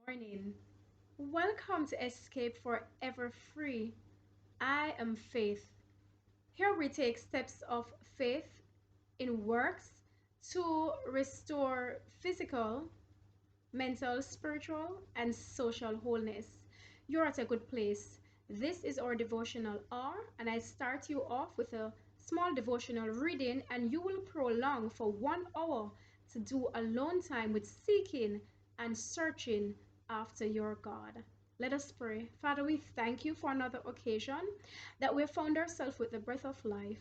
Morning. Welcome to Escape Forever Free. I am Faith. Here we take steps of faith in works to restore physical, mental, spiritual, and social wholeness. You're at a good place. This is our devotional hour, and I start you off with a small devotional reading, and you will prolong for 1 hour to do alone time with seeking and searching after your God. Let us pray. Father, we thank you for another occasion that we found ourselves with the breath of life.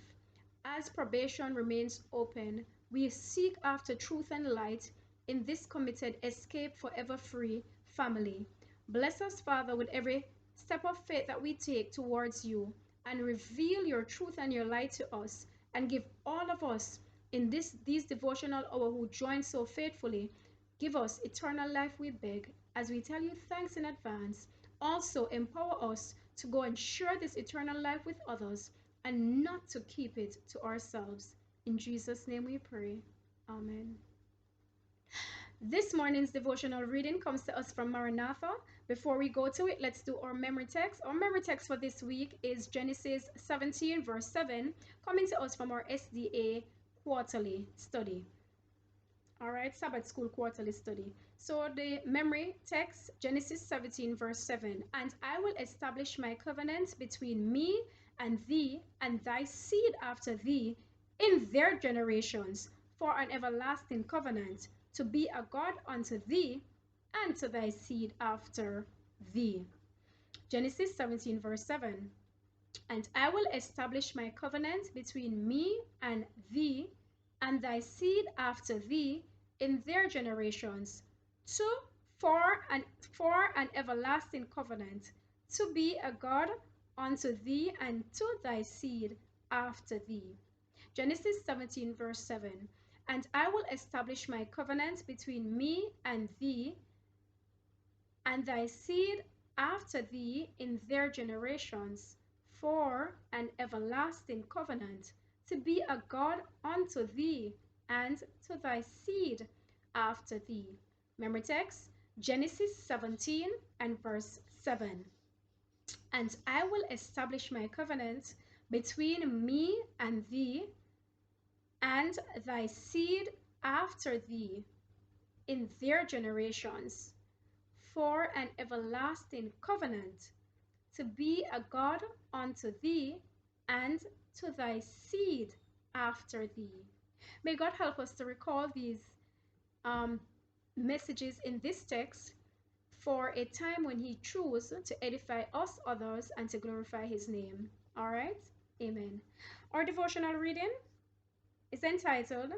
As probation remains open, we seek after truth and light in this committed Escape Forever Free family. Bless us, Father, with every step of faith that we take towards you, and reveal your truth and your light to us, and give all of us in these devotional hour who join so faithfully, give us eternal life, we beg, as we tell you thanks in advance. Also empower us to go and share this eternal life with others, and not to keep it to ourselves. In Jesus' name we pray. Amen. This morning's devotional reading comes to us from Maranatha. Before we go to it, let's do our memory text. Our memory text for this week is Genesis 17, verse 7, coming to us from our SDA quarterly study. All right, Sabbath School quarterly study. So the memory text, Genesis 17, verse 7, and I will establish my covenant between me and thee and thy seed after thee in their generations for an everlasting covenant, to be a God unto thee and to thy seed after thee. Genesis 17, verse 7, and I will establish my covenant between me and thee and thy seed after thee in their generations, to for an everlasting covenant, to be a God unto thee and to thy seed after thee. Genesis 17, verse 7, and I will establish my covenant between me and thee and thy seed after thee in their generations, for an everlasting covenant, to be a God unto thee and to thy seed after thee. Memory text, Genesis 17 and verse 7. And I will establish my covenant between me and thee and thy seed after thee in their generations, for an everlasting covenant, to be a God unto thee and to thy seed after thee. May God help us to recall these messages in this text for a time when he chose to edify us, others, and to glorify his name. All right? Amen. Our devotional reading is entitled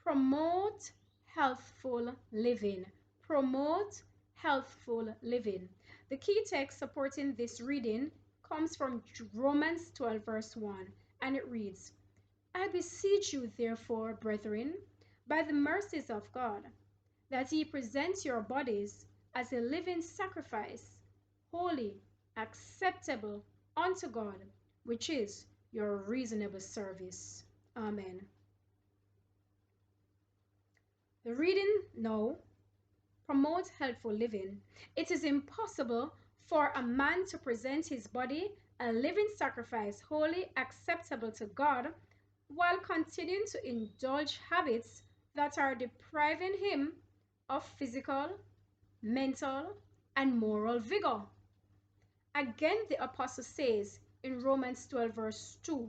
Promote Healthful Living. Promote Healthful Living. The key text supporting this reading comes from Romans 12, verse 1, and it reads, I beseech you, therefore, brethren, by the mercies of God, that ye present your bodies as a living sacrifice, holy, acceptable unto God, which is your reasonable service. Amen. The reading now, promote healthful living. It is impossible for a man to present his body a living sacrifice, holy, acceptable to God, while continuing to indulge habits that are depriving him of physical, mental, and moral vigor. Again, the apostle says in Romans 12, verse 2,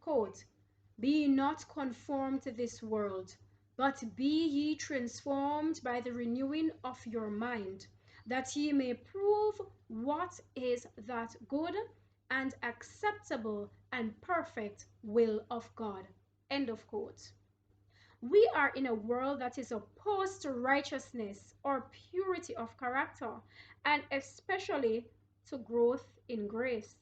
quote, be not conformed to this world, but be ye transformed by the renewing of your mind, that ye may prove what is that good and acceptable and perfect will of God. End of quote. We are in a world that is opposed to righteousness or purity of character, and especially to growth in grace.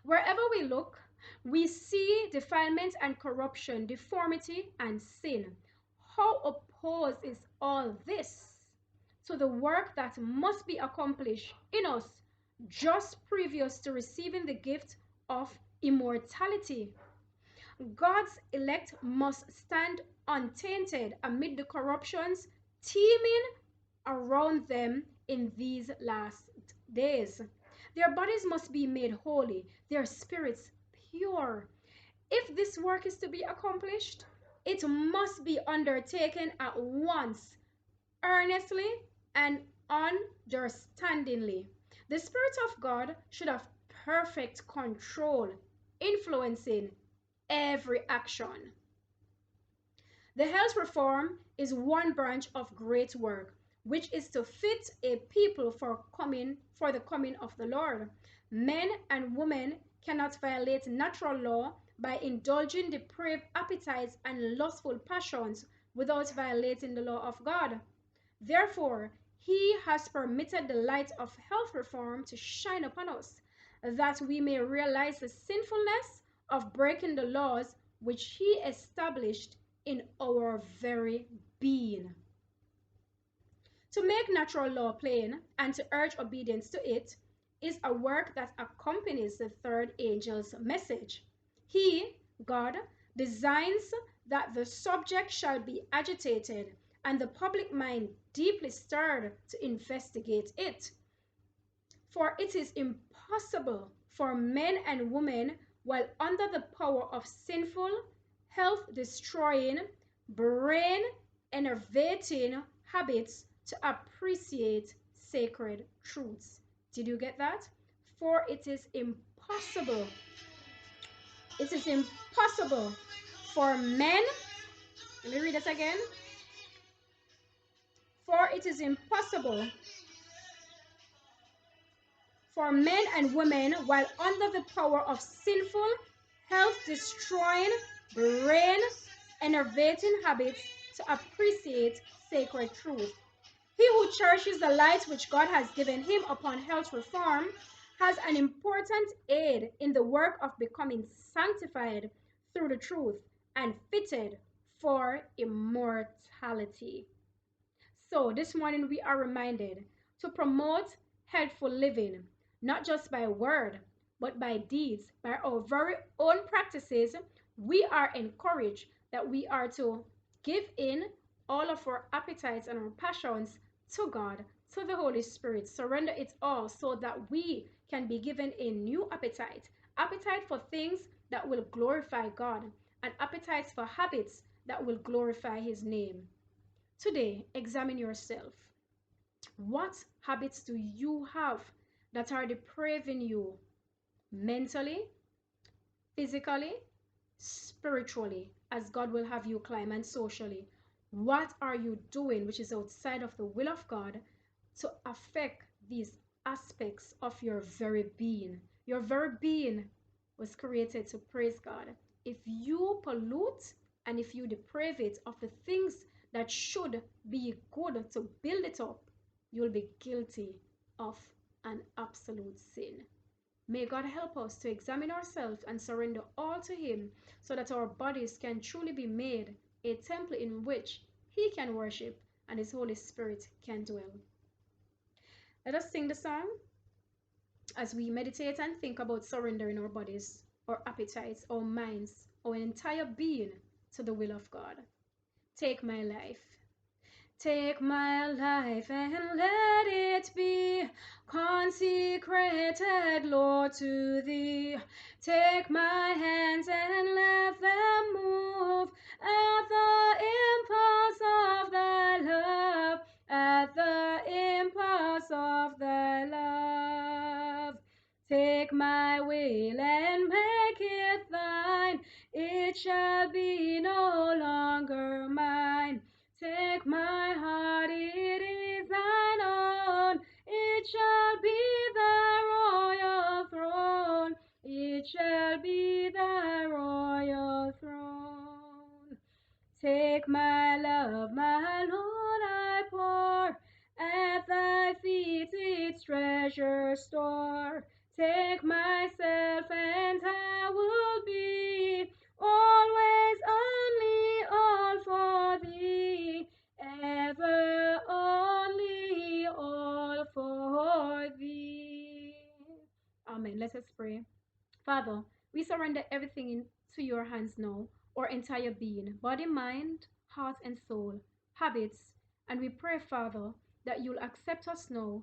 Wherever we look, we see defilement and corruption, deformity and sin. How opposed is all this to the work that must be accomplished in us just previous to receiving the gift of immortality? God's elect must stand untainted amid the corruptions teeming around them in these last days. Their bodies must be made holy, their spirits pure. If this work is to be accomplished, it must be undertaken at once, earnestly and understandingly. The Spirit of God should have perfect control, influencing every action. The health reform is one branch of great work, which is to fit a people for the coming of the Lord. Men and women cannot violate natural law by indulging depraved appetites and lustful passions without violating the law of God. Therefore, he has permitted the light of health reform to shine upon us, that we may realize the sinfulness of breaking the laws which he established in our very being. To make natural law plain and to urge obedience to it is a work that accompanies the third angel's message. He, God, designs that the subject shall be agitated and the public mind deeply stirred to investigate it. For it is impossible for men and women, while under the power of sinful, health-destroying, brain-enervating habits, to appreciate sacred truths. Did you get that? For it is impossible. It is impossible for men. Let me read it again. For it is impossible for men and women, while under the power of sinful, health-destroying, brain-enervating habits, to appreciate sacred truth. He who cherishes the light which God has given him upon health reform has an important aid in the work of becoming sanctified through the truth and fitted for immortality. So this morning we are reminded to promote healthful living, not just by word, but by deeds, by our very own practices. We are encouraged that we are to give in all of our appetites and our passions to God, to the Holy Spirit, surrender it all so that we can be given a new appetite for things that will glorify God, and appetites for habits that will glorify his name. Today, examine yourself. What habits do you have that are depraving you mentally, physically, spiritually, as God will have you climb, and socially? What are you doing which is outside of the will of God to affect these aspects of your very being? Your very being was created to praise God. If you pollute and if you deprave it of the things that should be good to build it up, you'll be guilty of an absolute sin. May God help us to examine ourselves and surrender all to him, so that our bodies can truly be made a temple in which he can worship and his Holy Spirit can dwell. Let us sing the song as we meditate and think about surrendering our bodies, our appetites, our minds, our entire being to the will of God. Take my life. Take my life and let it be consecrated, Lord, to thee. Take my hands and let them move at the impulse of thy love, at the impulse of thy love. Take my will and make it thine, it shall be no longer mine. Take my heart, it is thine own, it shall be thy royal throne, it shall be thy royal throne. Take my love, my Lord, I pour at thy feet its treasure store. Take myself and I will be always only all for thee, ever only all for thee. Amen. Let us pray. Father, we surrender everything into your hands now, our entire being, body, mind, heart, and soul, habits, and we pray, Father, that you'll accept us now.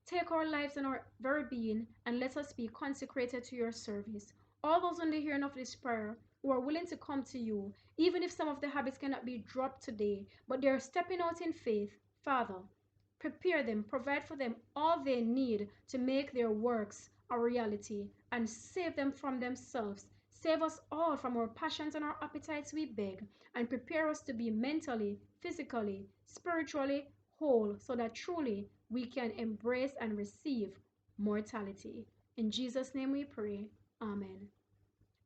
Take our lives and our very being and let us be consecrated to your service. All those on the hearing of this prayer who are willing to come to you, even if some of the habits cannot be dropped today, but they're stepping out in faith, Father, prepare them, provide for them all they need to make their works a reality and save them from themselves. Save us all from our passions and our appetites, we beg, and prepare us to be mentally, physically, spiritually whole so that truly we can embrace and receive mortality. In Jesus' name we pray. Amen.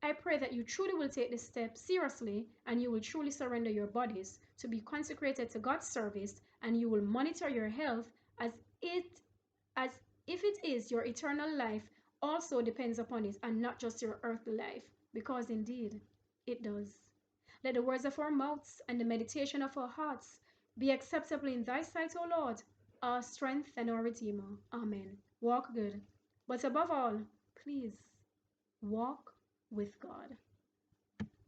I pray that you truly will take this step seriously and you will truly surrender your bodies to be consecrated to God's service, and you will monitor your health as it as if it is your eternal life also depends upon it and not just your earthly life, because indeed it does. Let the words of our mouths and the meditation of our hearts be acceptable in thy sight, O Lord, our strength and our Redeemer. Amen. Walk good. But above all, please walk with God.